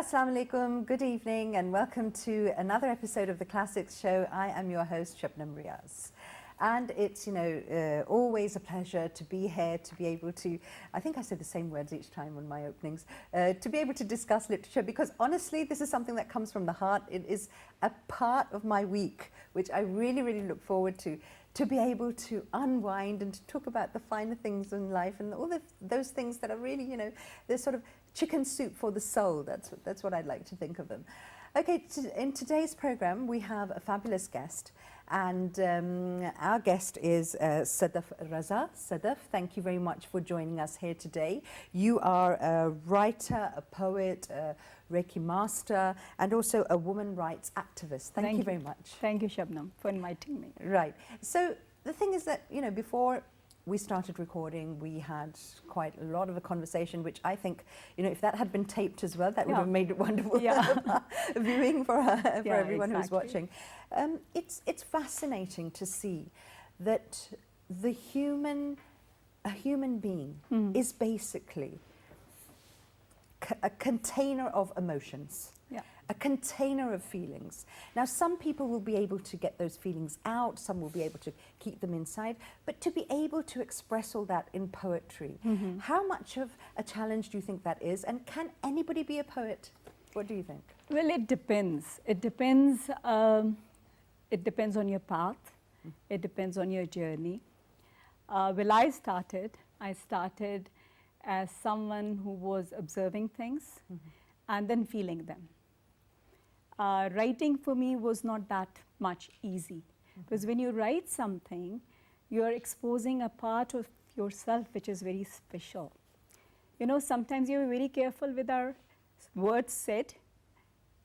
Assalamu alaikum, good evening, and welcome to another episode of the Classics Show. I am your host, Shabnum Riaz. And it's, always a pleasure to be here, to be able to, I think I say the same words each time on my openings, to be able to discuss literature, because honestly, this is something that comes from the heart. It is a part of my week, which I really, really look forward to be able to unwind and to talk about the finer things in life and all those things that are really, they're sort of chicken soup for the soul. That's what I'd like to think of them. Okay, in today's program, we have a fabulous guest. And our guest is Sadaf Raza. Sadaf, thank you very much for joining us here today. You are a writer, a poet, a Reiki master, and also a woman rights activist. Thank you very much. Thank you, Shabnum, for inviting me. Right. So the thing is that, before we started recording, we had quite a lot of a conversation, which I think, if that had been taped as well, that would have made it wonderful viewing for everyone who's watching. It's fascinating to see that a human being is basically a container of emotions. A container of feelings. Now, some people will be able to get those feelings out, some will be able to keep them inside, but to be able to express all that in poetry, how much of a challenge do you think that is? And can anybody be a poet? What do you think? Well, it depends. It depends on your path. It depends on your journey. Well, I started as someone who was observing things and then feeling them. Writing for me was not that much easy, because when you write something, you are exposing a part of yourself which is very special. Sometimes you're very careful with our words said,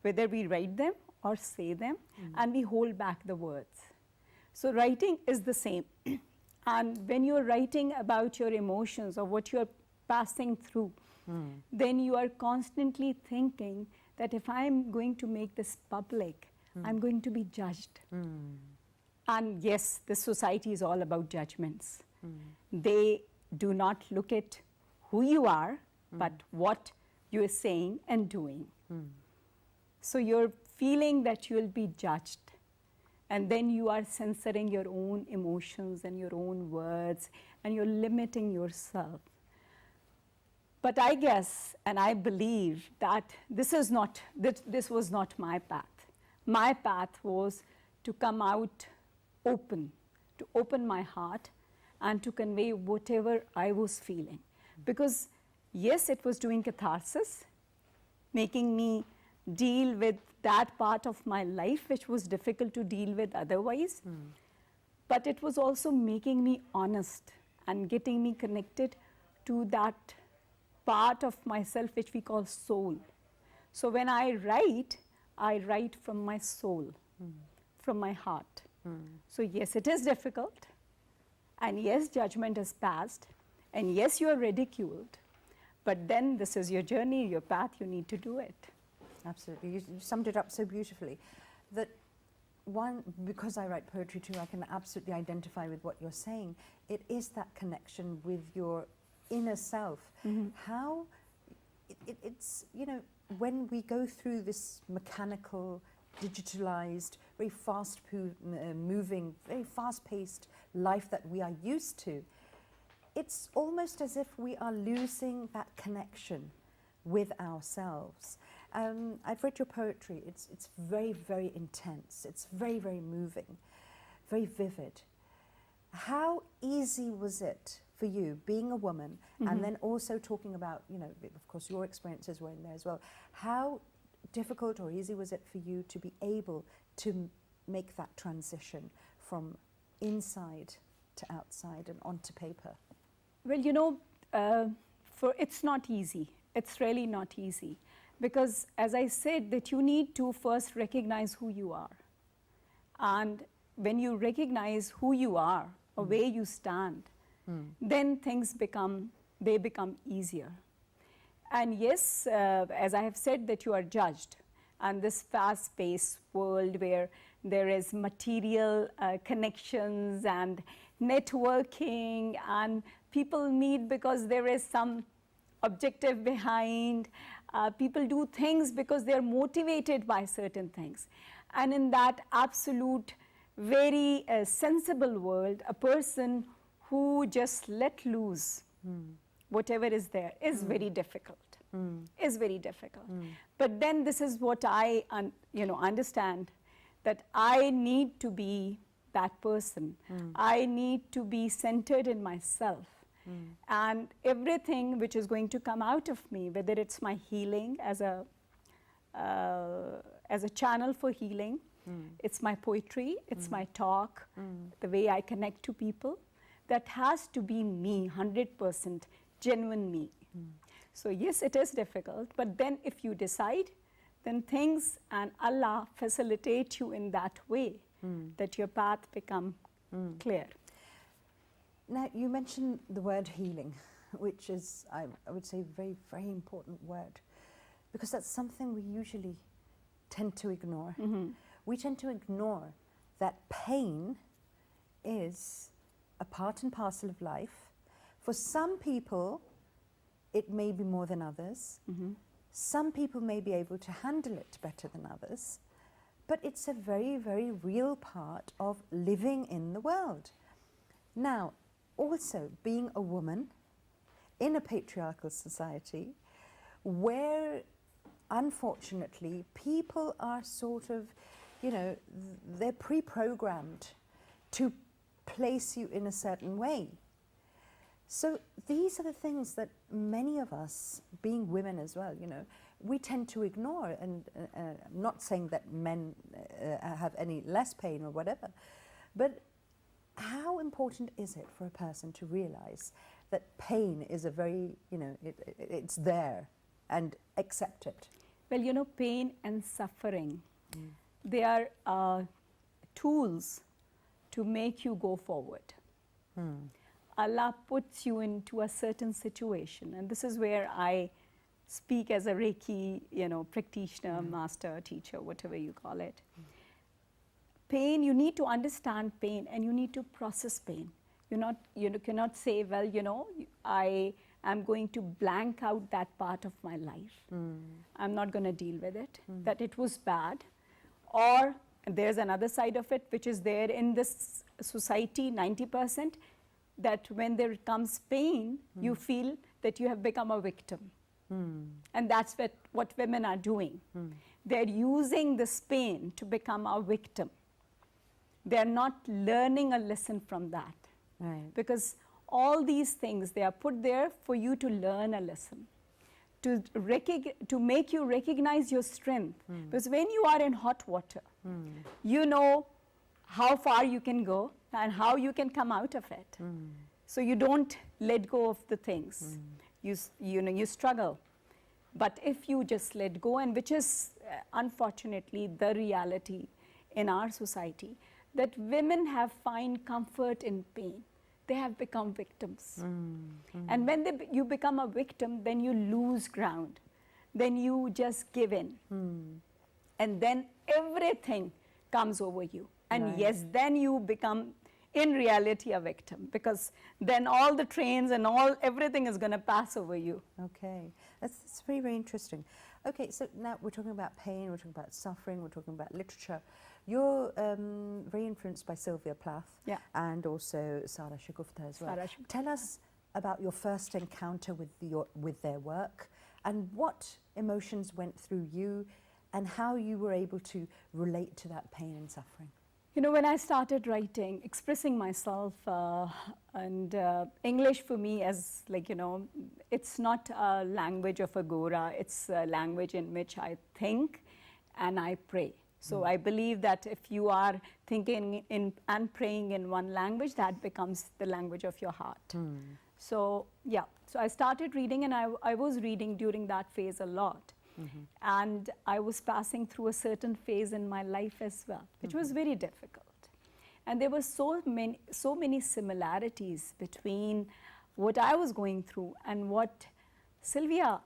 whether we write them or say them, and we hold back the words. So writing is the same. And when you're writing about your emotions or what you're passing through, then you are constantly thinking that if I'm going to make this public, I'm going to be judged. And yes, this society is all about judgments. They do not look at who you are, but what you are saying and doing. So you're feeling that you'll be judged. And then you are censoring your own emotions and your own words, and you're limiting yourself. But I guess, and I believe that this was not my path. My path was to come out open, to open my heart and to convey whatever I was feeling. Because yes, it was doing catharsis, making me deal with that part of my life which was difficult to deal with otherwise. But it was also making me honest and getting me connected to that part of myself which we call soul. So when I write from my soul, from my heart. So yes, it is difficult, and yes, judgment is passed, and yes, you are ridiculed, but then this is your journey, your path, you need to do it. Absolutely, you summed it up so beautifully. That one, because I write poetry too, I can absolutely identify with what you're saying. It is that connection with your inner self. How it's when we go through this mechanical, digitalized, very fast moving, very fast-paced life that we are used to, it's almost as if we are losing that connection with ourselves. I've read your poetry. It's very, very intense. It's very, very moving, very vivid. How easy was it for you, being a woman, and then also talking about, of course, your experiences were in there as well. How difficult or easy was it for you to be able to make that transition from inside to outside and onto paper? Well, it's not easy. It's really not easy. Because as I said, that you need to first recognize who you are. And when you recognize who you are, or where you stand, then things become easier. And yes, as I have said, that you are judged. And this fast-paced world where there is material connections and networking, and people meet because there is some objective behind, People do things because they're motivated by certain things. And in that absolute, very sensible world, a person who just let loose whatever is there is very difficult. Is very difficult. But then this is what I understand, that I need to be that person. I need to be centered in myself. And everything which is going to come out of me, whether it's my healing as a channel for healing, it's my poetry, it's my talk, the way I connect to people, that has to be me, 100% genuine me. So yes, it is difficult, but then if you decide, then things and Allah facilitate you in that way, that your path become clear. Now, you mentioned the word healing, which is, I would say, a very, very important word, because that's something we usually tend to ignore. We tend to ignore that pain is a part and parcel of life. For some people, it may be more than others. Some people may be able to handle it better than others, but it's a very, very real part of living in the world. Now, also being a woman in a patriarchal society where, unfortunately, people are sort of, they're pre-programmed to place you in a certain way. So these are the things that many of us, being women as well, we tend to ignore. And I'm not saying that men have any less pain or whatever, but how important is it for a person to realize that pain is a very, it's there, and accept it? Well, pain and suffering, they are tools to make you go forward. Allah puts you into a certain situation, and this is where I speak as a Reiki, practitioner, master, teacher, whatever you call it. Pain, you need to understand pain, and you need to process pain. You cannot say, well, I am going to blank out that part of my life. I'm not going to deal with it, that it was bad. Or there's another side of it, which is there in this society, 90%, that when there comes pain, you feel that you have become a victim. And that's what women are doing. They're using this pain to become a victim. They're not learning a lesson from that. Right. Because all these things, they are put there for you to learn a lesson, to make you recognize your strength. Because when you are in hot water, you know how far you can go and how you can come out of it. So you don't let go of the things. You struggle. But if you just let go, and which is unfortunately the reality in our society, that women have find comfort in pain. They have become victims. And when you become a victim, then you lose ground. Then you just give in. And then everything comes over you. And yes, then you become, in reality, a victim, because then all the trains and everything is going to pass over you. Okay, that's very, very interesting. Okay, so now we're talking about pain, we're talking about suffering, we're talking about literature. You're very influenced by Sylvia Plath and also Sara Shagufta as well. Tell us about your first encounter with their work, and what emotions went through you, and how you were able to relate to that pain and suffering. When I started writing, expressing myself, and English for me as it's not a language of agora, it's a language in which I think and I pray. So I believe that if you are thinking and praying in one language, that becomes the language of your heart. So so I started reading, and I was reading during that phase a lot. And I was passing through a certain phase in my life as well, which was very difficult. And there were so many similarities between what I was going through and what Sylvia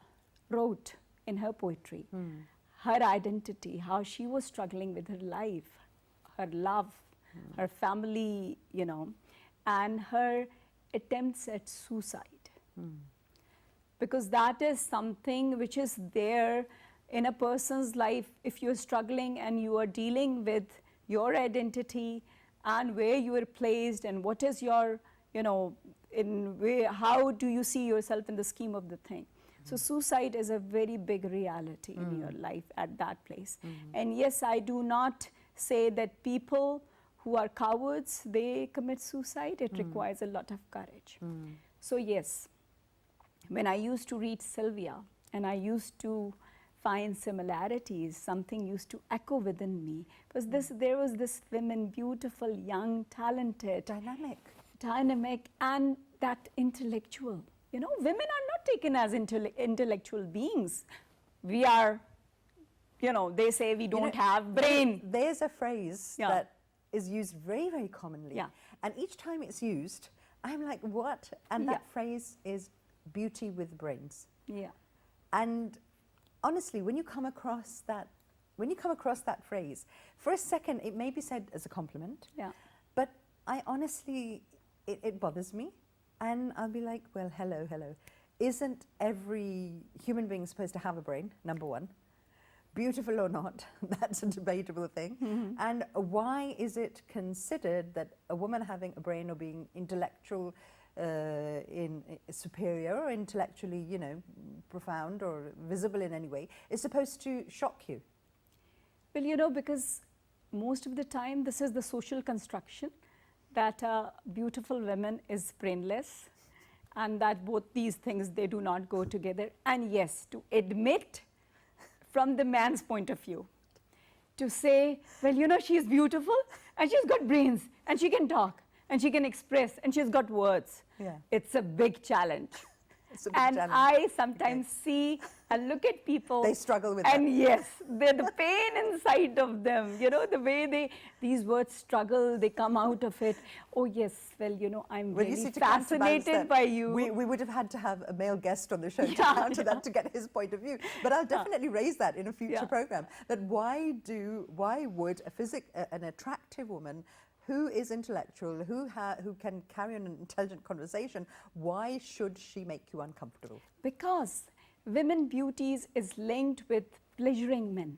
wrote in her poetry. Her identity, how she was struggling with her life, her love, her family, and her attempts at suicide. because that is something which is there in a person's life. If you're struggling and you are dealing with your identity and where you are placed and what is your, how do you see yourself in the scheme of the thing. So suicide is a very big reality in your life at that place. And yes, I do not say that people who are cowards, they commit suicide. It requires a lot of courage. So yes, when I used to read Sylvia and I used to find similarities, something used to echo within me. Because there was this woman, beautiful, young, talented, dynamic, and that intellectual. Women are not taken as intellectual beings. We are, they say we don't have brain. There's a phrase that is used very, very commonly. And each time it's used, I'm like, what? And that phrase is beauty with brains. And honestly, when you come across that phrase, for a second, it may be said as a compliment. But I honestly, it bothers me. And I'll be like, well, hello. Isn't every human being supposed to have a brain, number one? Beautiful or not, that's a debatable thing. And why is it considered that a woman having a brain or being intellectual, superior or intellectually, profound or visible in any way, is supposed to shock you? Well, because most of the time this is the social construction that a beautiful woman is brainless, and that both these things, they do not go together. And yes, to admit from the man's point of view, to say, well, she's beautiful and she's got brains and she can talk and she can express and she's got words. It's a big challenge. I sometimes see and look at people. They struggle with and yes, the pain inside of them, the way these words struggle, they come out of it. Oh yes, well, I'm really fascinated by you. We would have had to have a male guest on the show to counter that, to get his point of view. But I'll definitely raise that in a future program. That why would an attractive woman who is intellectual, who can carry on an intelligent conversation, why should she make you uncomfortable? Because women beauties is linked with pleasuring men.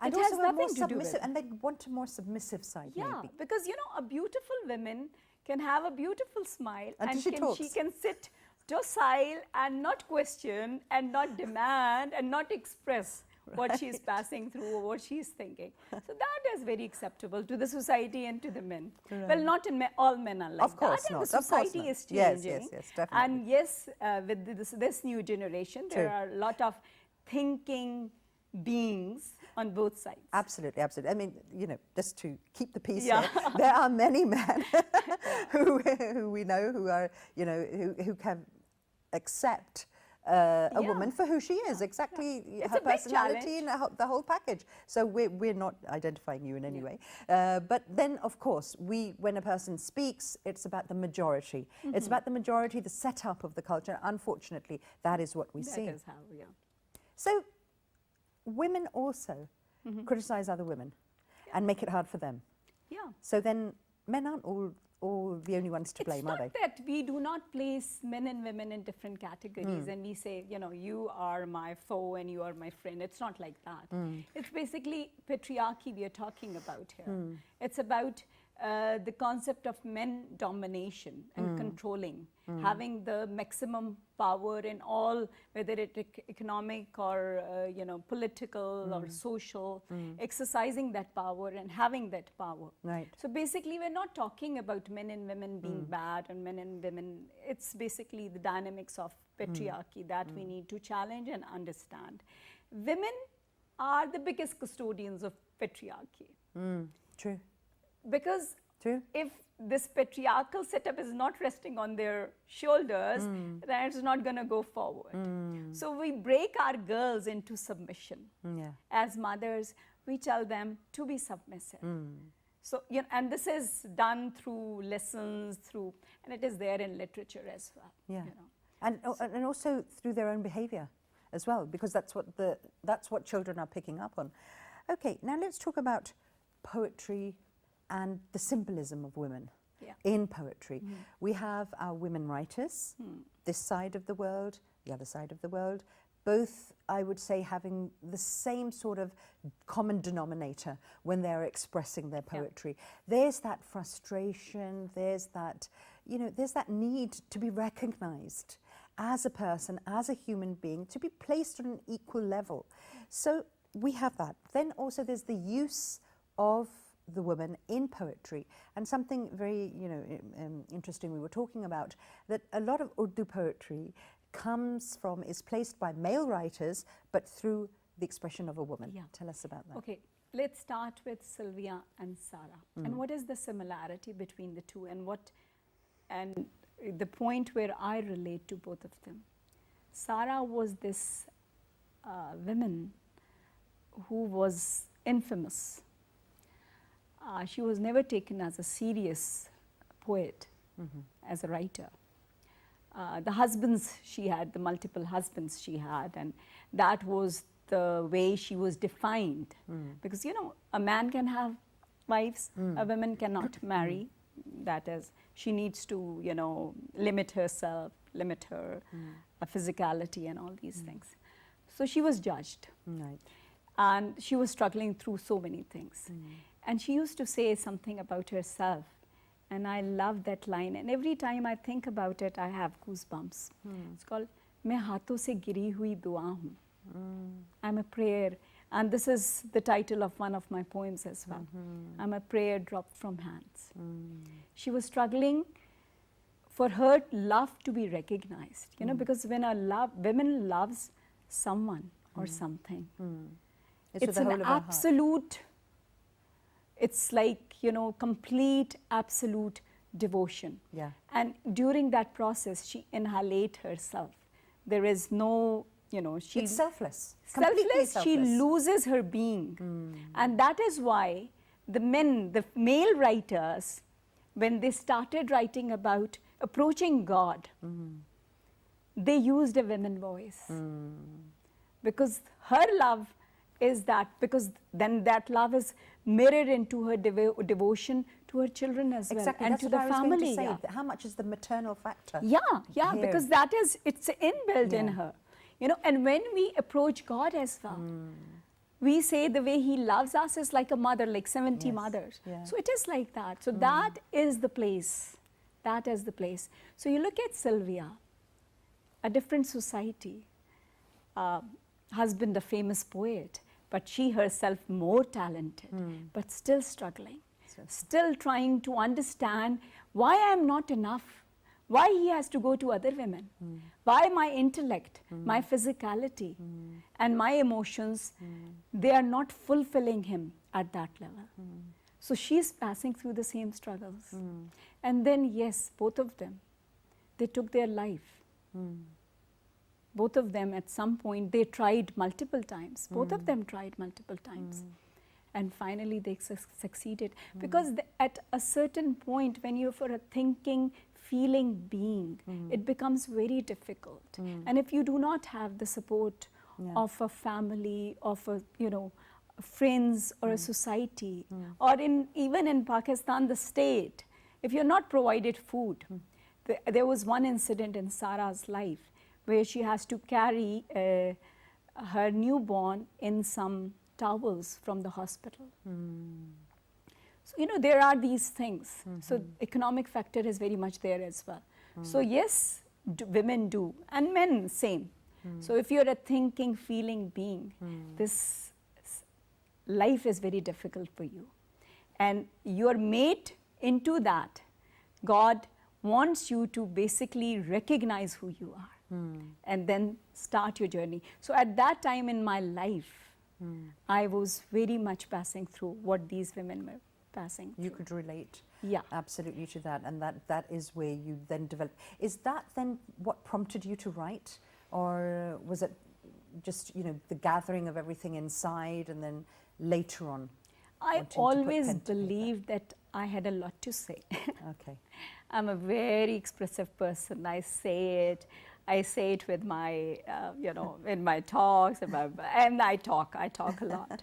And it also has nothing to do with it. And they want a more submissive side, maybe. Because, a beautiful woman can have a beautiful smile and she can sit docile and not question and not demand and not express what she's passing through or what she's thinking. So that is very acceptable to the society and to the men. Well, not in all men are like of course that. Not. And the society is changing. Yes, definitely. And yes, with this new generation, there are a lot of thinking beings on both sides. Absolutely. I mean, just to keep the peace here, there are many men who we know who are, who can accept a woman for who she is, exactly it's her personality and the whole package. So we're not identifying you in any way. But then, of course, when a person speaks, it's about the majority. It's about the majority, the setup of the culture. Unfortunately, that is what we see. That is how, So women also criticize other women and make it hard for them. So then men aren't all the only ones to blame, are they? It's not that we do not place men and women in different categories and we say, you are my foe and you are my friend. It's not like that. It's basically patriarchy we are talking about here. It's about the concept of men domination and controlling, having the maximum power in all, whether it's economic or political or social, exercising that power and having that power. So basically, we're not talking about men and women being bad and men and women. It's basically the dynamics of patriarchy that we need to challenge and understand. Women are the biggest custodians of patriarchy. True. Because if this patriarchal setup is not resting on their shoulders, then it's not going to go forward. So we break our girls into submission. As mothers, we tell them to be submissive. So, and this is done through lessons, and it is there in literature as well. And also through their own behavior as well, because that's what children are picking up on. Okay, now let's talk about poetry and the symbolism of women. Yeah. in poetry. We have our women writers, this side of the world, the other side of the world, both, I would say, having the same sort of common denominator when they're expressing their poetry. There's that frustration, there's that, there's that need to be recognized as a person, as a human being, to be placed on an equal level. So we have that. Then also there's the use of the woman in poetry, and something very interesting we were talking about, that a lot of Urdu poetry is placed by male writers, but through the expression of a woman. Yeah. Tell us about that. Okay, let's start with Sylvia and Sarah. And what is the similarity between the two, and the point where I relate to both of them? Sarah was this woman who was infamous. She was never taken as a serious poet, as a writer. The husbands she had, the multiple husbands she had, and that was the way she was defined. Because, a man can have wives, a woman cannot marry. That is, she needs to, limit herself, limit her physicality and all these things. So she was judged. Right. And she was struggling through so many things. And she used to say something about herself. And I love that line. And every time I think about it, I have goosebumps. It's called, "Main haathon se giri hui dua hu." I'm a prayer. And this is the title of one of my poems as well. I'm a prayer dropped from hands. She was struggling for her love to be recognized. Because when women loves someone or something, it's an absolute, it's like, complete, absolute devotion. Yeah. And during that process, she inhalate herself. There is no, she... It's selfless. Selfless, she loses her being. And that is why the male writers, when they started writing about approaching God, they used a women voice. Because her love is that, because then that love is mirrored into her devotion to her children as well, and that's to what the I was family. going to say. How much is the maternal factor? Yeah, here? because it's inbuilt in her. And when we approach God as well, we say the way He loves us is like a mother, like 70 mothers. Yeah. So it is like that. So that is the place. That is the place. So you look at Sylvia, a different society, husband a famous poet, but she herself more talented, but still struggling, still trying to understand why I am not enough, why he has to go to other women, why my intellect, my physicality, and my emotions, they are not fulfilling him at that level. So she's passing through the same struggles. And then, yes, both of them, they took their life. Both of them, at some point, they tried multiple times. Both of them tried multiple times. And finally, they succeeded. Because at a certain point, when you're for a thinking, feeling being, it becomes very difficult. And if you do not have the support of a family, of a, friends or a society, or even in Pakistan, the state, if you're not provided food. There was one incident in Sarah's life where she has to carry her newborn in some towels from the hospital. So, there are these things. So, economic factor is very much there as well. So, yes, women do, and men same. So, if you're a thinking, feeling being, this life is very difficult for you. And you're made into that. God wants you to basically recognize who you are and then start your journey. So at that time in my life, I was very much passing through what these women were passing through. You could relate absolutely to that, and that is where you then develop. Is that then what prompted you to write, or was it just the gathering of everything inside and then later on? I always believed that I had a lot to say. Okay. I'm a very expressive person. I say it with my, in my talks, and I talk a lot.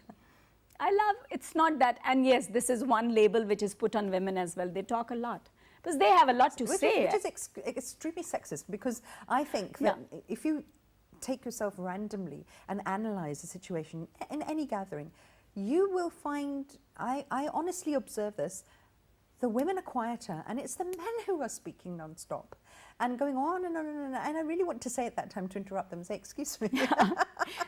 it's not that, and yes, this is one label which is put on women as well. They talk a lot. because they have a lot to Which say. is extremely sexist, because I think that if you take yourself randomly and analyze the situation in any gathering, you will find, I honestly observe this, the women are quieter and it's the men who are speaking non-stop and going on and on and on. And I really want to say at that time to interrupt them and say, excuse me.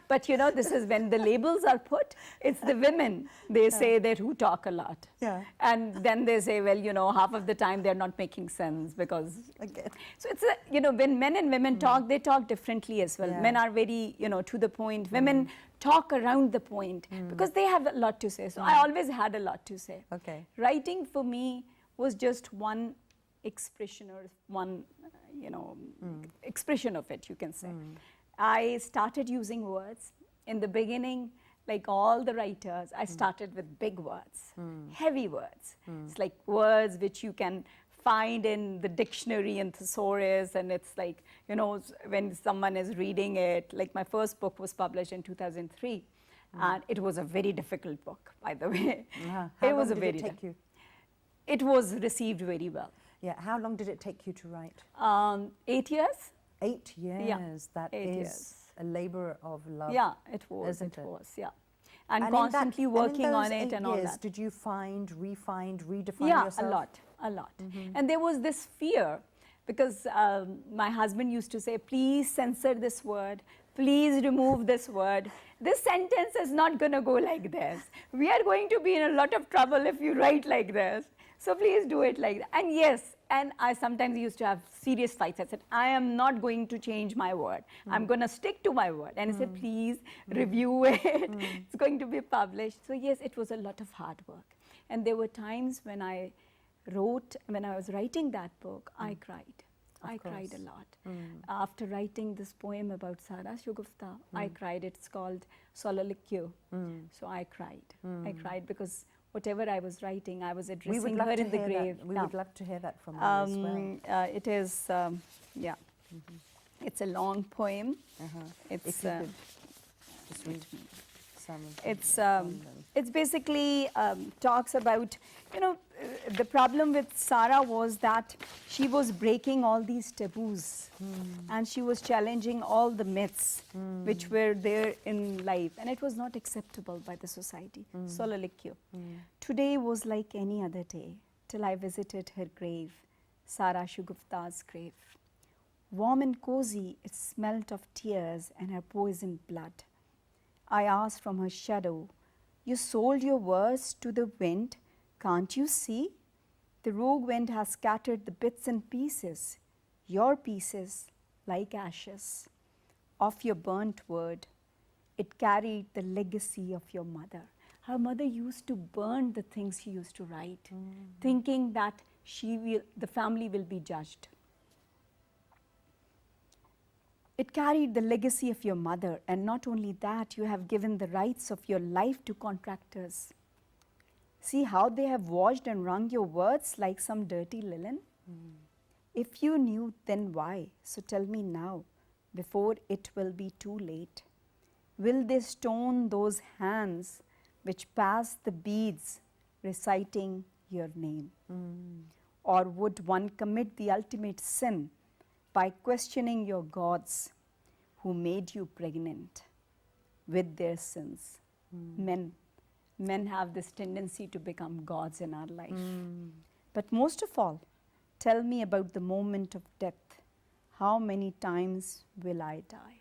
But you know, this is when the labels are put, it's the women, they say that who talk a lot. Yeah. And then they say, well, you know, half of the time they're not making sense because... Again. So it's, you know, when men and women talk, they talk differently as well. Yeah. Men are very, you know, to the point. Women talk around the point because they have a lot to say. So I always had a lot to say. Okay. Writing for me was just one expression or one, you know, expression of it, you can say. I started using words. In the beginning, like all the writers, I started with big words, heavy words. It's like words which you can find in the dictionary and thesaurus, and it's like, you know, when someone is reading it, like my first book was published in 2003, and it was a very difficult book, by the way. How It long was a did very it take you? It was received very well. Yeah. How long did it take you to write? 8 years? 8 years. Yeah, That 8 is years. a labor of love. Yeah, it was. Isn't It it? was, yeah. And in that- constantly and in working on those it 8 and all years, that. Did you find, redefine Yeah, yourself? a lot, a lot. And there was this fear because my husband used to say, please censor this word, please remove this word. This sentence is not going to go like this. We are going to be in a lot of trouble if you write like this. So please do it like that. And yes, and I sometimes used to have serious fights. I said, I am not going to change my word. I'm going to stick to my word. And he said, please review it. It's going to be published. So yes, it was a lot of hard work. And there were times when I was writing that book, I cried. I cried a lot. After writing this poem about Sara Shugufta, I cried. It's called Soliloquy. So I cried. I cried because whatever I was writing, I was addressing her in the grave. We would love to hear that from you as well. It is, yeah. It's a long poem. It's If you could just read some of it's basically talks about, you know, the problem with Sara was that she was breaking all these taboos and she was challenging all the myths which were there in life, and it was not acceptable by the society. Soliloquy. Today was like any other day till I visited her grave, Sara Shugufta's grave. Warm and cozy, it smelt of tears and her poisoned blood. I asked from her shadow, you sold your words to the wind, can't you see? The rogue wind has scattered the bits and pieces, your pieces like ashes. Of your burnt word, it carried the legacy of your mother. Her mother used to burn the things she used to write, thinking that the family will be judged. It carried the legacy of your mother, and not only that, you have given the rights of your life to contractors. See how they have washed and wrung your words like some dirty linen? If you knew, then why? So tell me now, before it will be too late. Will they stone those hands which pass the beads reciting your name? Or would one commit the ultimate sin by questioning your gods who made you pregnant with their sins? Men have this tendency to become gods in our life. But most of all, tell me about the moment of death. How many times will I die?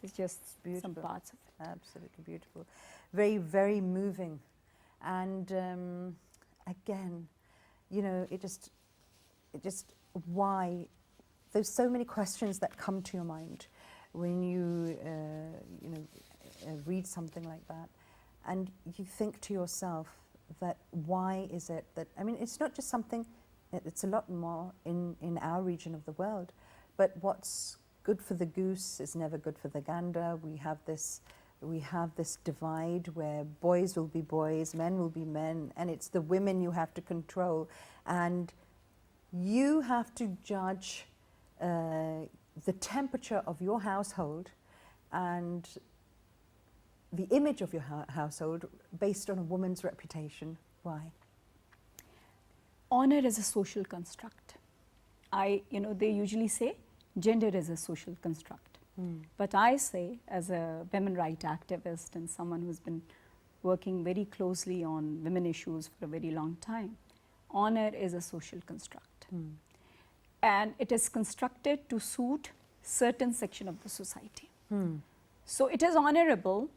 It's just some parts of it. Absolutely beautiful. Very, very moving. And again, you know, it just why there's so many questions that come to your mind when you read something like that, and you think to yourself that why is it that, I mean, it's not just something, it's a lot more in our region of the world, but what's good for the goose is never good for the gander. We have this divide where boys will be boys, men will be men, and it's the women you have to control, and you have to judge the temperature of your household and the image of your household based on a woman's reputation. Why? Honor is a social construct. they usually say gender is a social construct. But I say, as a women rights activist and someone who's been working very closely on women issues for a very long time, honor is a social construct. And it is constructed to suit certain section of the society. So it is honorable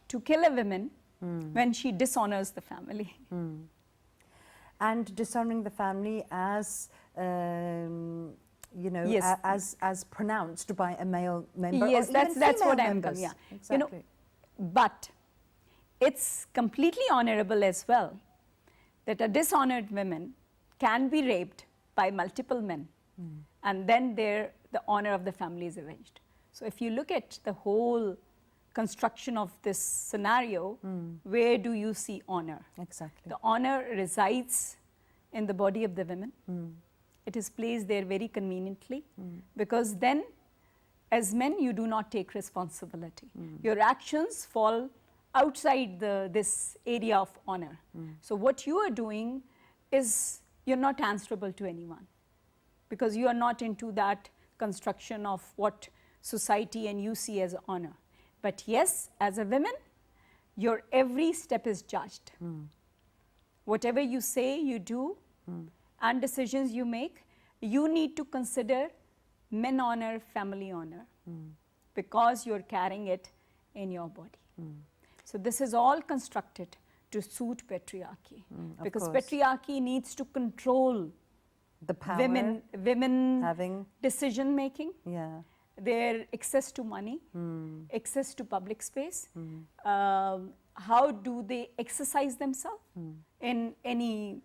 to kill a woman when she dishonors the family. And dishonoring the family as Yes. as pronounced by a male member. Yes, or that's even what female I'm members. yeah. Exactly. But it's completely honorable as well that a dishonored woman can be raped by multiple men, and then the honor of the family is avenged. So if you look at the whole construction of this scenario, where do you see honor? Exactly. The honor resides in the body of the women. It is placed there very conveniently, because then as men you do not take responsibility. Your actions fall outside this area of honor. So what you are doing is you're not answerable to anyone, because you are not into that construction of what society and you see as honor. But yes, as a woman, your every step is judged. Whatever you say, you do, and decisions you make, you need to consider men honor, family honor, because you're carrying it in your body. So this is all constructed to suit patriarchy, because patriarchy needs to control the power, women having decision making, yeah, their access to money, access to public space, how do they exercise themselves in any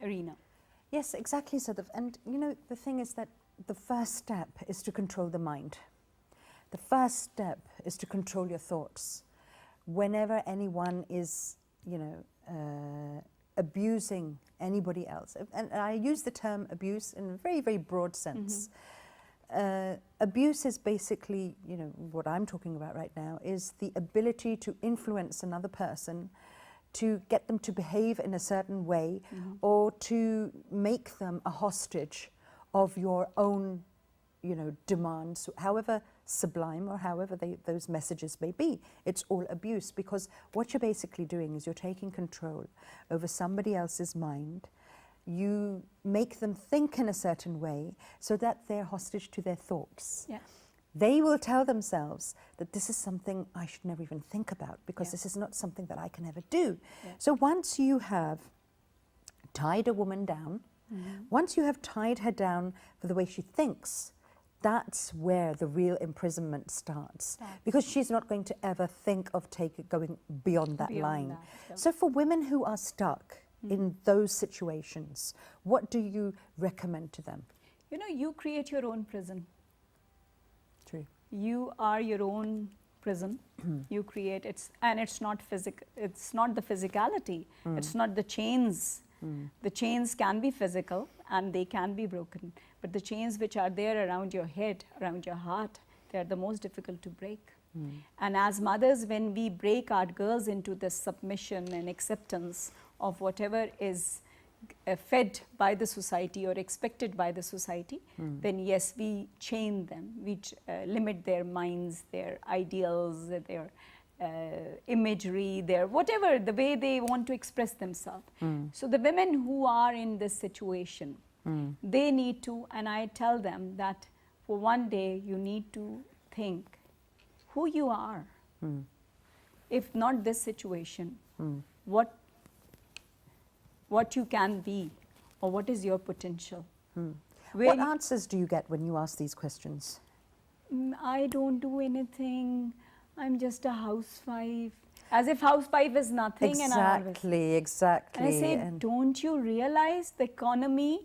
arena. Yes, exactly, Sadaf. And the thing is that the first step is to control the mind. The first step is to control your thoughts. Whenever anyone is, abusing anybody else, and I use the term abuse in a very, very broad sense. Abuse is basically, what I'm talking about right now is the ability to influence another person, to get them to behave in a certain way, or to make them a hostage of your own, demands, however sublime or however those messages may be. It's all abuse, because what you're basically doing is you're taking control over somebody else's mind. You make them think in a certain way so that they're hostage to their thoughts. Yeah. They will tell themselves that this is something I should never even think about, because this is not something that I can ever do. Yeah. So once you have tied a woman down, once you have tied her down for the way she thinks, that's where the real imprisonment starts, because she's not going to ever think of going beyond that line. So for women who are stuck in those situations, what do you recommend to them? You create your own prison. True. You are your own prison. You create it, and it's not physical. It's not the physicality. It's not the chains. The chains can be physical and they can be broken, but the chains which are there around your head, around your heart, they are the most difficult to break. And as mothers, when we break our girls into this submission and acceptance of whatever is fed by the society or expected by the society, then yes, we chain them, we limit their minds, their ideals, their imagery, their whatever, the way they want to express themselves. So the women who are in this situation, they need to, and I tell them that for one day you need to think who you are. If not this situation, what you can be, or what is your potential. What answers do you get when you ask these questions? I don't do anything, I'm just a housewife. As if housewife is nothing. Exactly. And I say, don't you realize the economy,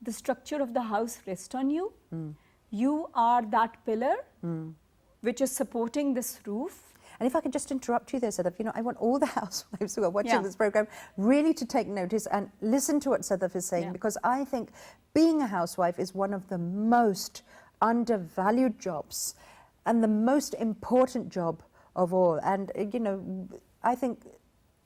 the structure of the house rests on you? You are that pillar which is supporting this roof. And if I could just interrupt you there, Sadaf, I want all the housewives who are watching this program really to take notice and listen to what Sadaf is saying, because I think being a housewife is one of the most undervalued jobs and the most important job of all. And, I think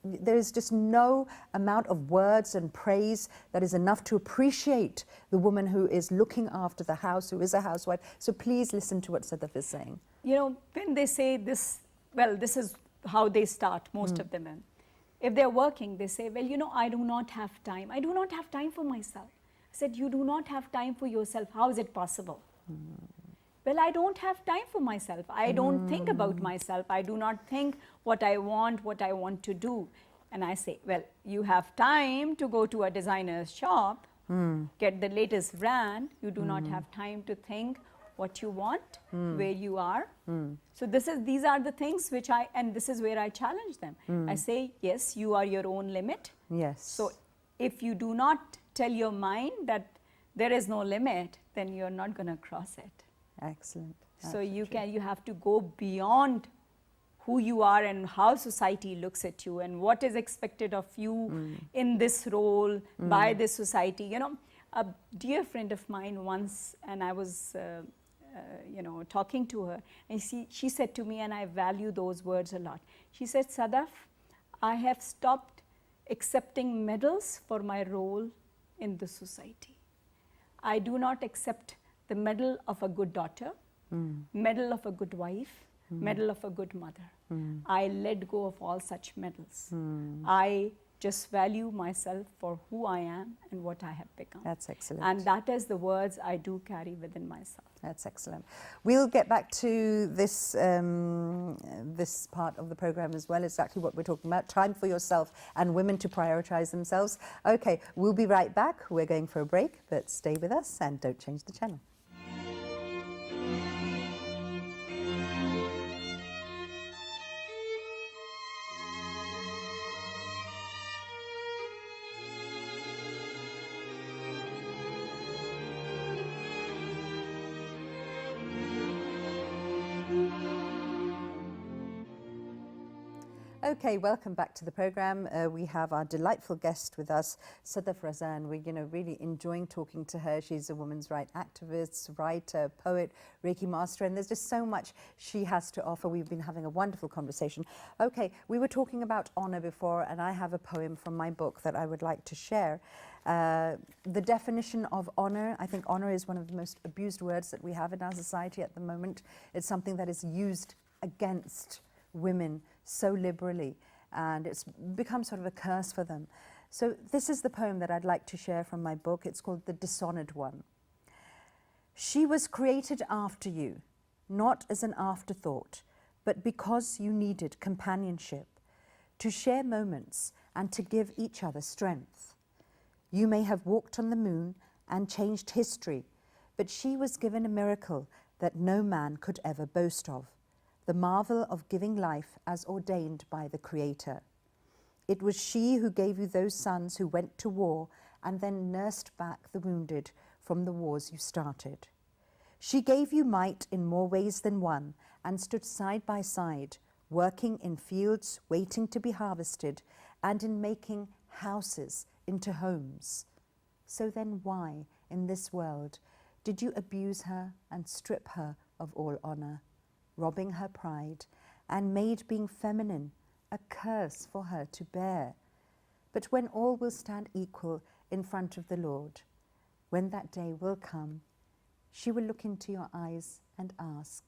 there is just no amount of words and praise that is enough to appreciate the woman who is looking after the house, who is a housewife. So please listen to what Sadaf is saying. You know, when they say this, well, this is how they start, most of the men. If they're working, they say, well, you know, I do not have time. I do not have time for myself. I said, you do not have time for yourself. How is it possible? Well, I don't have time for myself. I don't think about myself. I do not think what I want to do. And I say, well, you have time to go to a designer's shop, get the latest brand. You do not have time to think what you want, where you are. So these are the things which and this is where I challenge them. I say, yes, you are your own limit. Yes. So if you do not tell your mind that there is no limit, then you're not going to cross it. Excellent. So you have to go beyond who you are and how society looks at you and what is expected of you in this role by this society. You know, a dear friend of mine once, and I was you know, talking to her, and she said to me, and I value those words a lot. She said, Sadaf, I have stopped accepting medals for my role in the society. I do not accept the medal of a good daughter, medal of a good wife, medal of a good mother. I let go of all such medals. I just value myself for who I am and what I have become. That's excellent. And that is the words I do carry within myself. That's excellent. We'll get back to this this part of the program as well, exactly what we're talking about, time for yourself and women to prioritize themselves. Okay, we'll be right back. We're going for a break, but stay with us and don't change the channel. Okay, welcome back to the program. We have our delightful guest with us, Sadaf Raza, and we're really enjoying talking to her. She's a women's rights activist, writer, poet, Reiki master, and there's just so much she has to offer. We've been having a wonderful conversation. Okay, we were talking about honor before, and I have a poem from my book that I would like to share. The definition of honor, I think honor is one of the most abused words that we have in our society at the moment. It's something that is used against women so liberally, and it's become sort of a curse for them. So this is the poem that I'd like to share from my book. It's called The Dishonored One. She was created after you, not as an afterthought, but because you needed companionship, to share moments and to give each other strength. You may have walked on the moon and changed history, but she was given a miracle that no man could ever boast of. The marvel of giving life as ordained by the Creator. It was she who gave you those sons who went to war and then nursed back the wounded from the wars you started. She gave you might in more ways than one and stood side by side, working in fields waiting to be harvested and in making houses into homes. So then why, in this world, did you abuse her and strip her of all honor? Robbing her pride, and made being feminine a curse for her to bear. But when all will stand equal in front of the Lord, when that day will come, she will look into your eyes and ask,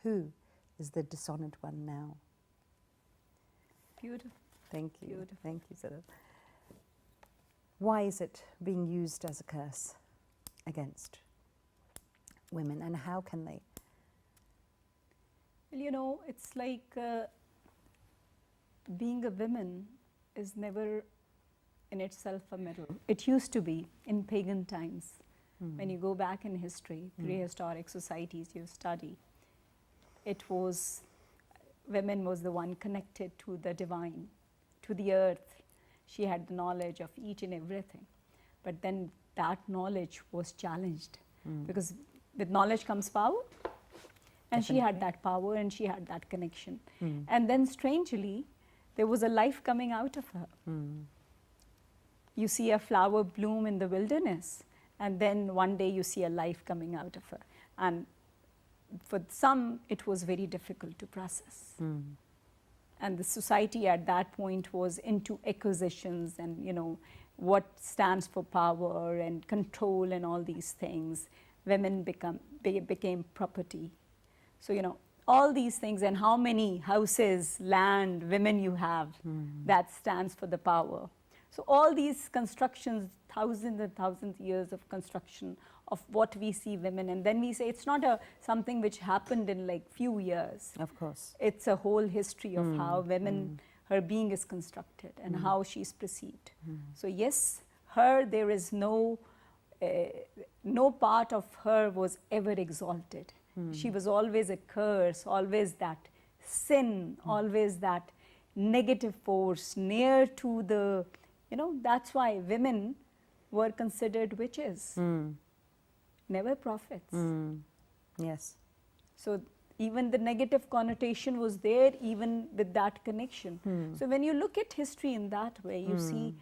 who is the dishonored one now? Beautiful. Thank you. Beautiful. Thank you, Sadaf. Why is it being used as a curse against women, and how can they? Well, you know, it's like being a woman is never in itself a medal. It used to be in pagan times. When you go back in history, prehistoric societies you study, it was, women was the one connected to the divine, to the earth. She had the knowledge of each and everything. But then that knowledge was challenged because with knowledge comes power. And she had that power and she had that connection. And then strangely, there was a life coming out of her. You see a flower bloom in the wilderness, and then one day you see a life coming out of her. And for some, it was very difficult to process. and the society at that point was into acquisitions and, what stands for power and control and all these things. Women became property. So, all these things, and how many houses, land, women you have, that stands for the power. So all these constructions, thousands and thousands of years of construction of what we see women, and then we say it's not something which happened in like few years. Of course. It's a whole history of how women, her being is constructed and how she's perceived. So yes, there is no part of her was ever exalted. She was always a curse, always that sin, always that negative force near to the, that's why women were considered witches, never prophets. Yes. So even the negative connotation was there even with that connection. So when you look at history in that way, you see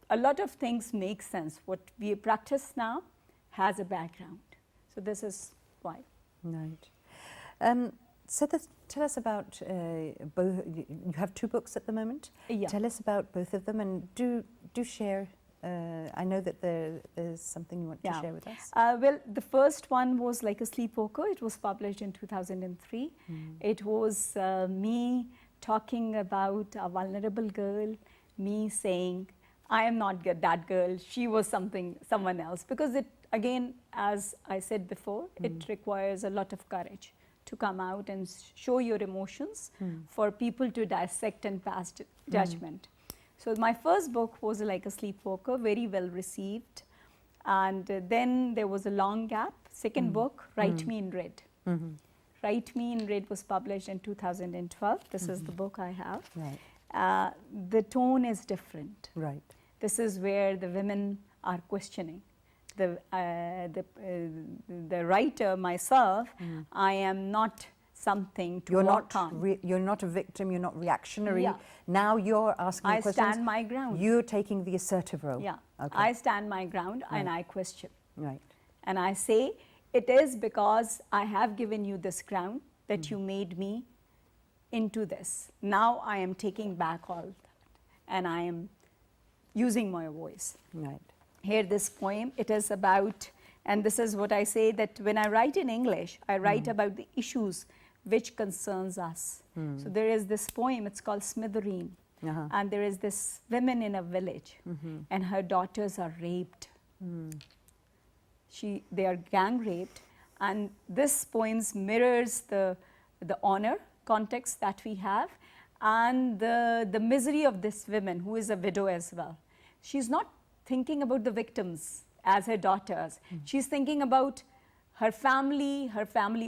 a lot of things make sense. What we practice now has a background. So this is why. Right. Sadaf, tell us about both. You have 2 books at the moment. Yeah. Tell us about both of them, and do share. I know that there's something you want to share with us. Well, the first one was Like a Sleepwalker. It was published in 2003. It was me talking about a vulnerable girl, me saying, I am not that girl, she was someone else. Because it, again, as I said before, it requires a lot of courage to come out and show your emotions for people to dissect and pass judgment. So my first book was Like a Sleepwalker, very well received. And then there was a long gap. Second book, Write Me in Red. Write Me in Red was published in 2012. This is the book I have. Right. The tone is different. Right. This is where the women are questioning. The writer, myself, I am not something to walk on. You're not a victim, you're not reactionary. Yeah. Now you're asking questions. I stand my ground. You're taking the assertive role. Yeah. Okay. I stand my ground and I question. Right. And I say, it is because I have given you this ground that you made me into this. Now I am taking back all that and I am using my voice. Right. Here this poem, it is about, and this is what I say, that when I write in English, I write about the issues which concerns us. So there is this poem, it's called Smithereen. And there is this woman in a village and her daughters are raped. They are gang raped, and this poem mirrors the honor context that we have and the misery of this woman who is a widow as well. She's not thinking about the victims as her daughters. She's thinking about her family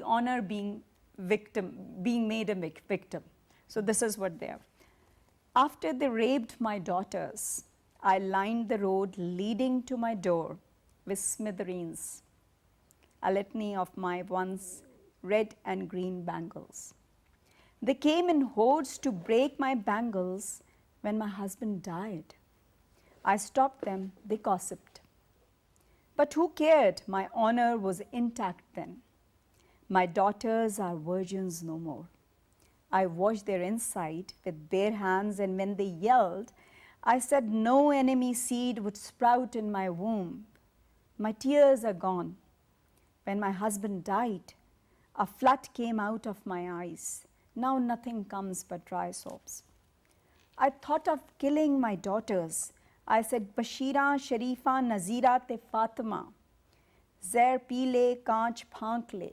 honor being made a victim. So this is what they are. After they raped my daughters, I lined the road leading to my door with smithereens, a litany of my once red and green bangles. They came in hordes to break my bangles when my husband died. I stopped them, they gossiped. But who cared? My honor was intact then. My daughters are virgins no more. I washed their inside with bare hands, and when they yelled, I said no enemy seed would sprout in my womb. My tears are gone. When my husband died, a flood came out of my eyes. Now nothing comes but dry sobs. I thought of killing my daughters. I said, Bashira, Sharifa, Nazira te Fatima, Zer pile, kaanch phank le.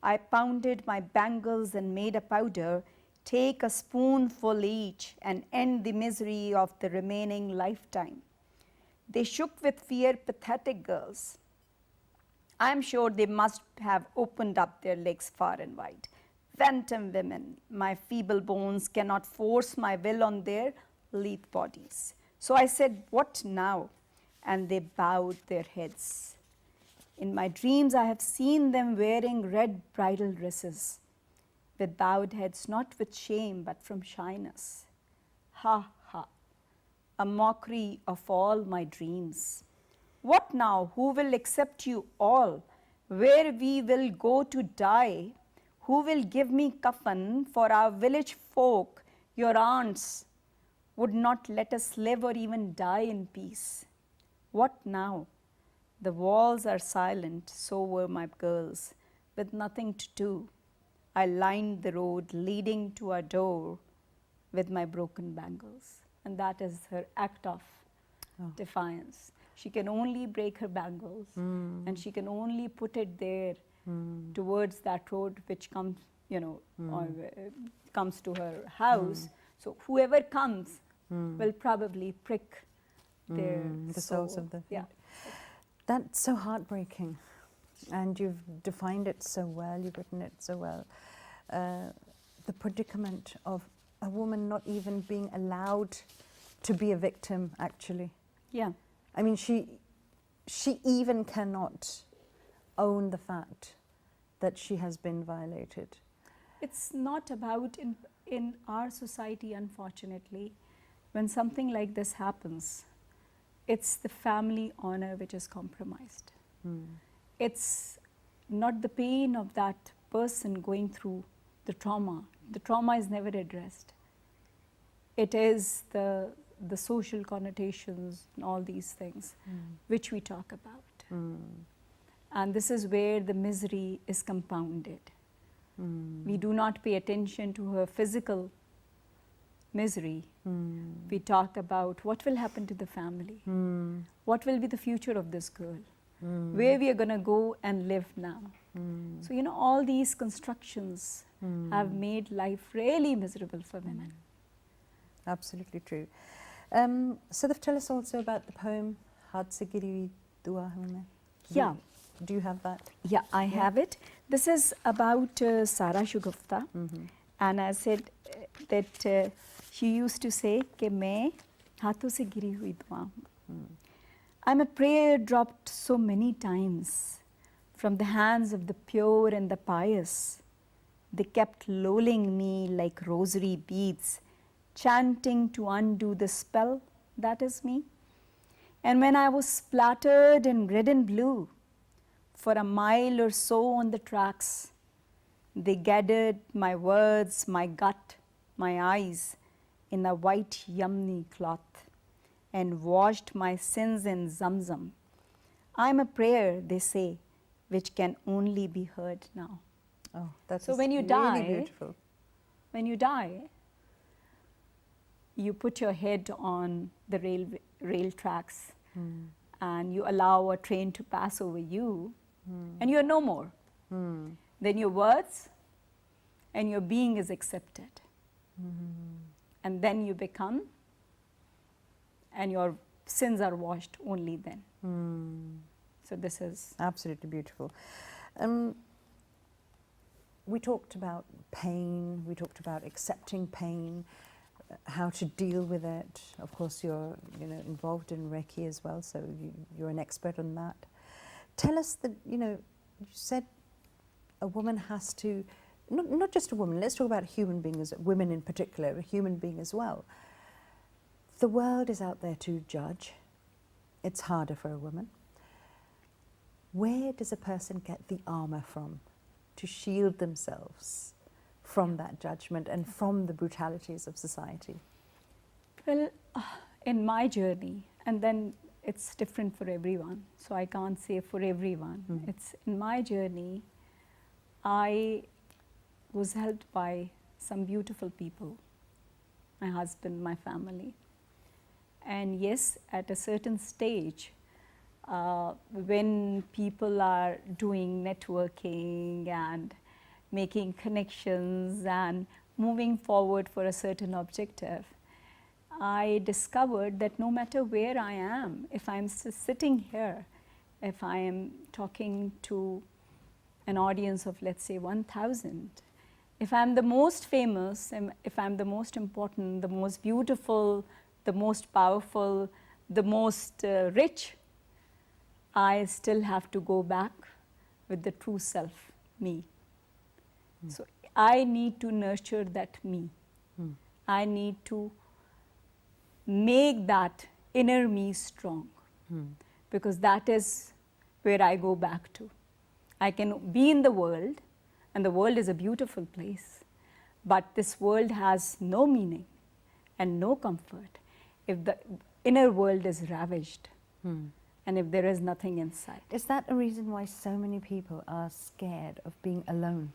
I pounded my bangles and made a powder. Take a spoonful each and end the misery of the remaining lifetime. They shook with fear, pathetic girls. I am sure they must have opened up their legs far and wide. Phantom women, my feeble bones cannot force my will on their lithe bodies. So I said, what now? And they bowed their heads. In my dreams, I have seen them wearing red bridal dresses, with bowed heads, not with shame, but from shyness. Ha, ha, a mockery of all my dreams. What now? Who will accept you all? Where we will go to die? Who will give me kafan for our village folk? Your aunts would not let us live or even die in peace. What now? The walls are silent, so were my girls, with nothing to do. I lined the road leading to our door with my broken bangles. And that is her act of defiance. She can only break her bangles and she can only put it there towards that road which comes, or comes to her house. So whoever comes will probably prick their the souls of the feet. Yeah. That's so heartbreaking. And you've defined it so well, you've written it so well. The predicament of a woman not even being allowed to be a victim, actually. Yeah. I mean, she even cannot own the fact that she has been violated. It's not about, in our society, unfortunately, when something like this happens, it's the family honor which is compromised. It's not the pain of that person going through the trauma. The trauma is never addressed. It is the social connotations and all these things which we talk about. And this is where the misery is compounded. We do not pay attention to her physical misery. We talk about what will happen to the family. What will be the future of this girl? Where we are going to go and live now. So, all these constructions have made life really miserable for women. Absolutely true. Sadaf, tell us also about the poem Haad se giri dua hai. Yeah. Do you have that? Yeah, I have it. This is about Sara Shugufta. And I said that she used to say कि मैं हाथों से गिरी हुई दुआ हूँ. I'm a prayer dropped so many times from the hands of the pure and the pious. They kept lulling me like rosary beads, chanting to undo the spell that is me. And when I was splattered in red and blue for a mile or so on the tracks, they gathered my words, my gut, my eyes in a white yamni cloth and washed my sins in zamzam. I'm a prayer, they say, which can only be heard now. Oh, that's So when you really die, beautiful. When you die, you put your head on the rail tracks and you allow a train to pass over you and you are no more. Then your words and your being is accepted. And then you become, and your sins are washed only then. So this is absolutely beautiful. We talked about pain, we talked about accepting pain, how to deal with it. Of course, you're involved in Reiki as well, so you're an expert on that. Tell us that, you said a woman has to, not just a woman, let's talk about human beings, women in particular, a human being as well. The world is out there to judge. It's harder for a woman. Where does a person get the armor from to shield themselves from that judgment and from the brutalities of society? Well, in my journey, and then it's different for everyone, so I can't say for everyone. It's in my journey, I was helped by some beautiful people, my husband, my family. And yes, at a certain stage, when people are doing networking and making connections and moving forward for a certain objective, I discovered that no matter where I am, if I'm sitting here, if I am talking to an audience of, let's say, 1,000, if I'm the most famous, if I'm the most important, the most beautiful, the most powerful, the most rich, I still have to go back with the true self, me. So I need to nurture that me. I need to make that inner me strong, because that is where I go back to. I can be in the world, and the world is a beautiful place. But this world has no meaning and no comfort if the inner world is ravaged and if there is nothing inside. Is that a reason why so many people are scared of being alone?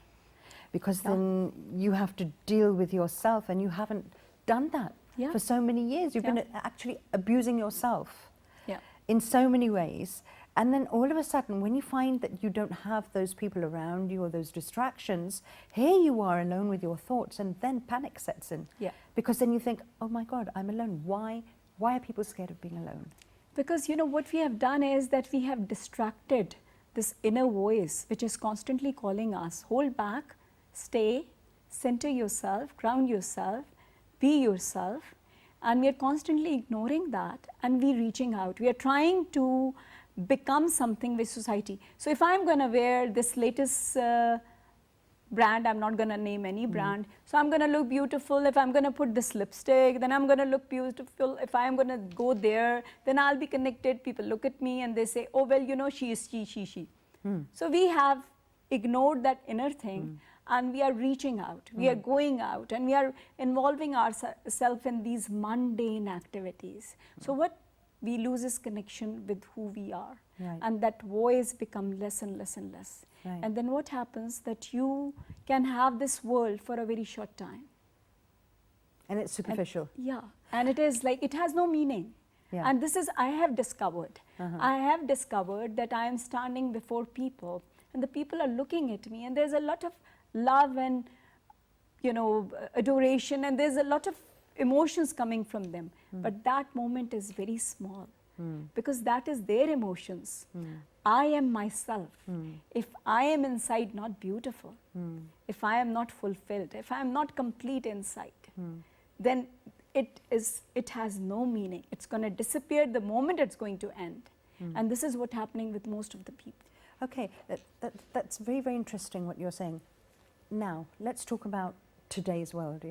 Because then you have to deal with yourself, and you haven't done that for so many years. You've been actually abusing yourself in so many ways. And then all of a sudden, when you find that you don't have those people around you or those distractions, here you are alone with your thoughts, and then panic sets in. Because then you think, oh my God, I'm alone. Why are people scared of being alone? Because, you know, what we have done is that we have distracted this inner voice, which is constantly calling us, hold back, stay, center yourself, ground yourself, be yourself. And we are constantly ignoring that, and we reaching out. We are trying to become something with society. So if I'm going to wear this latest brand, I'm not going to name any brand, so I'm going to look beautiful. If I'm going to put this lipstick, then I'm going to look beautiful. If I'm going to go there, then I'll be connected. People look at me and they say, oh, well, you know, she is she. So we have ignored that inner thing, and we are reaching out, we are going out, and we are involving ourselves in these mundane activities. So what we lose is connection with who we are, and that voice become less and less and less. And then what happens, that you can have this world for a very short time. And it's superficial. And it is like, it has no meaning. And this is, I have discovered. I have discovered that I am standing before people, and the people are looking at me, and there's a lot of love and, you know, adoration, and there's a lot of emotions coming from them. But that moment is very small, because that is their emotions. I am myself. If I am inside not beautiful, if I am not fulfilled, if I am not complete inside, then it has no meaning. It's going to disappear the moment it's going to end. And this is what's happening with most of the people. Okay, that's very, very interesting what you're saying. Now, let's talk about today's world,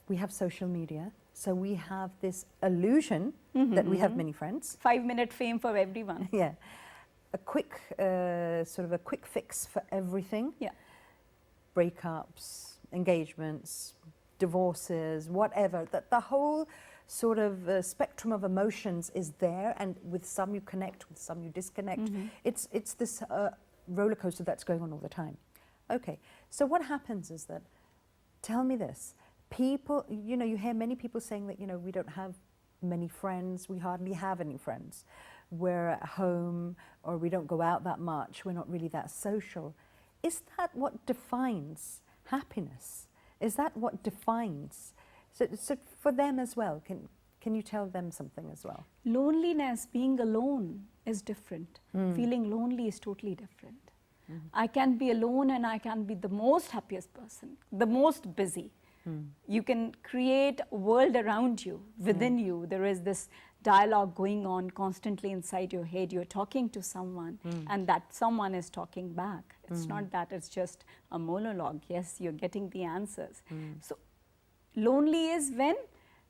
We have social media, so we have this illusion that we have many friends. 5-minute fame for everyone. A quick, sort of a quick fix for everything. Breakups, engagements, divorces, whatever. That the whole sort of spectrum of emotions is there, and with some you connect, with some you disconnect. It's this roller coaster that's going on all the time. Okay, so what happens is that, tell me this, people, you know, you hear many people saying that, you know, we don't have many friends, we hardly have any friends. We're at home, or we don't go out that much, we're not really that social. Is that what defines happiness? Is that what defines? So for them as well, can you tell them something as well? Loneliness, being alone is different. Feeling lonely is totally different. I can be alone and I can be the most happiest person, the most busy. You can create a world around you, within you. There is this dialogue going on constantly inside your head. You're talking to someone, and that someone is talking back. It's not that it's just a monologue. Yes, you're getting the answers. So lonely is when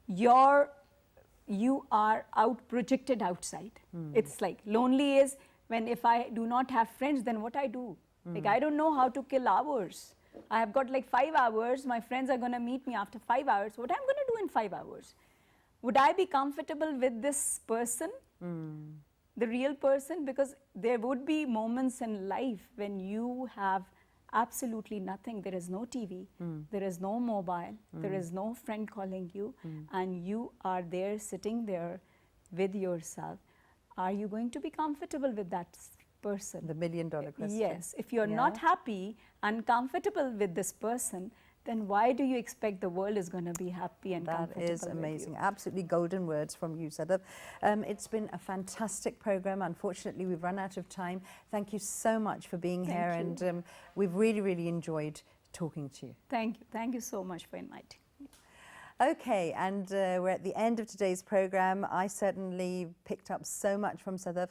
you are projected outside. It's like lonely is when if I do not have friends, then what I do? Like, I don't know how to kill hours. I have got like 5 hours. My friends are going to meet me after 5 hours. What I'm going to do in 5 hours? Would I be comfortable with this person, the real person? Because there would be moments in life when you have absolutely nothing. There is no TV, there is no mobile, there is no friend calling you, and you are there sitting there with yourself. Are you going to be comfortable with that person? The $1 million question. Yes. If you're not happy and comfortable with this person, then why do you expect the world is going to be happy and comfortable? That is amazing. Absolutely golden words from you, Sadaf. It's been a fantastic program. Unfortunately, we've run out of time. Thank you so much for being here, and we've really, really enjoyed talking to you. Thank you. Thank you so much for inviting me. Okay, and we're at the end of today's program. I certainly picked up so much from Sadaf.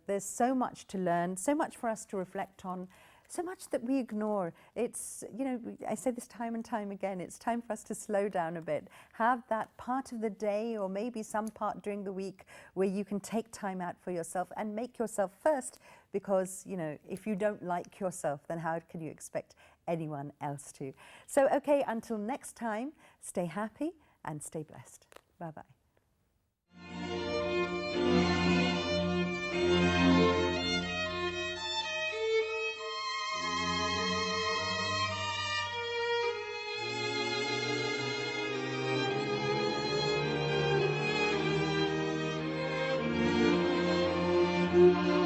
There's so much to learn, so much for us to reflect on, so much that we ignore. It's, you know, I say this time and time again, it's time for us to slow down a bit. Have that part of the day, or maybe some part during the week, where you can take time out for yourself and make yourself first, because, you know, if you don't like yourself, then how can you expect anyone else to? So, okay, until next time, stay happy and stay blessed. Bye-bye. Thank you.